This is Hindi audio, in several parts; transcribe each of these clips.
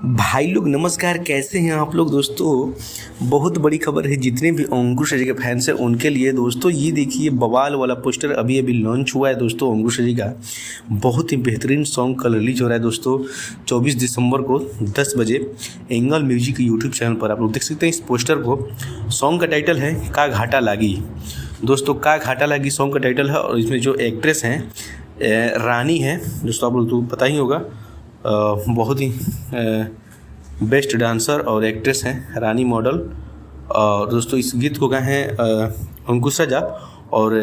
भाई लोग नमस्कार, कैसे हैं आप लोग। दोस्तों बहुत बड़ी खबर है, जितने भी अंकुश अजय के फैंस हैं उनके लिए। दोस्तों ये देखिए, बवाल वाला पोस्टर अभी लॉन्च हुआ है दोस्तों। अंकुश अजय का बहुत ही बेहतरीन सॉन्ग कल रिलीज हो रहा है दोस्तों 24 दिसंबर को 10 बजे एंगल म्यूजिक यूट्यूब चैनल पर। आप लोग देख सकते हैं इस पोस्टर को। सॉन्ग का टाइटल है का घाटा लागी। दोस्तों का घाटा लागी सॉन्ग का टाइटल है, और इसमें जो एक्ट्रेस हैं रानी है दोस्तों, आप लोग तो पता ही होगा। बहुत ही बेस्ट डांसर और एक्ट्रेस हैं रानी मॉडल। और दोस्तों इस गीत को गाए हैं अंकुश अजय, और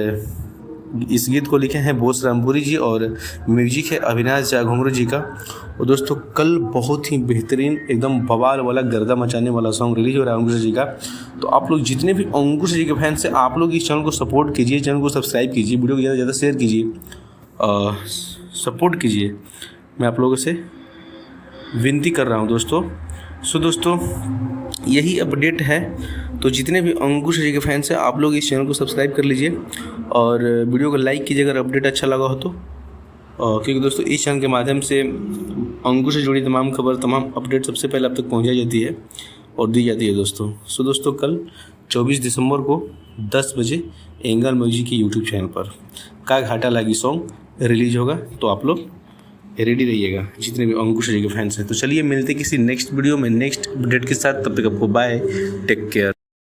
इस गीत को लिखे हैं बोस रामपुरी जी, और म्यूजिक है अविनाश घुंगरू जी का। और दोस्तों कल बहुत ही बेहतरीन एकदम बवाल वाला गर्दा मचाने वाला सॉन्ग रिलीज हो रहा है अंकुश जी का। तो आप लोग जितने भी अंकुश जी के फैंस हैं, आप लोग इस चैनल को सपोर्ट कीजिए, चैनल को सब्सक्राइब कीजिए, वीडियो को ज़्यादा से ज़्यादा शेयर कीजिए, सपोर्ट कीजिए। मैं आप लोगों से विनती कर रहा हूं दोस्तों। दोस्तों यही अपडेट है। तो जितने भी अंकुश जी के फैंस हैं, आप लोग इस चैनल को सब्सक्राइब कर लीजिए और वीडियो को लाइक कीजिए अगर अपडेट अच्छा लगा हो तो। क्योंकि दोस्तों इस चैनल के माध्यम से अंकुश से जुड़ी तमाम खबर, तमाम अपडेट सबसे पहले आप तक पहुँचाई जाती है और दी जाती है दोस्तों। दोस्तों कल 24 दिसंबर को 10 बजे एंगल म्यूजिक के यूट्यूब चैनल पर का घाटा लागी सॉन्ग रिलीज होगा। तो आप लोग रेडी रहिएगा जितने भी अंकुश जी के फैंस हैं। तो चलिए मिलते किसी नेक्स्ट वीडियो में नेक्स्ट अपडेट के साथ। तब तक आपको बाय, टेक केयर।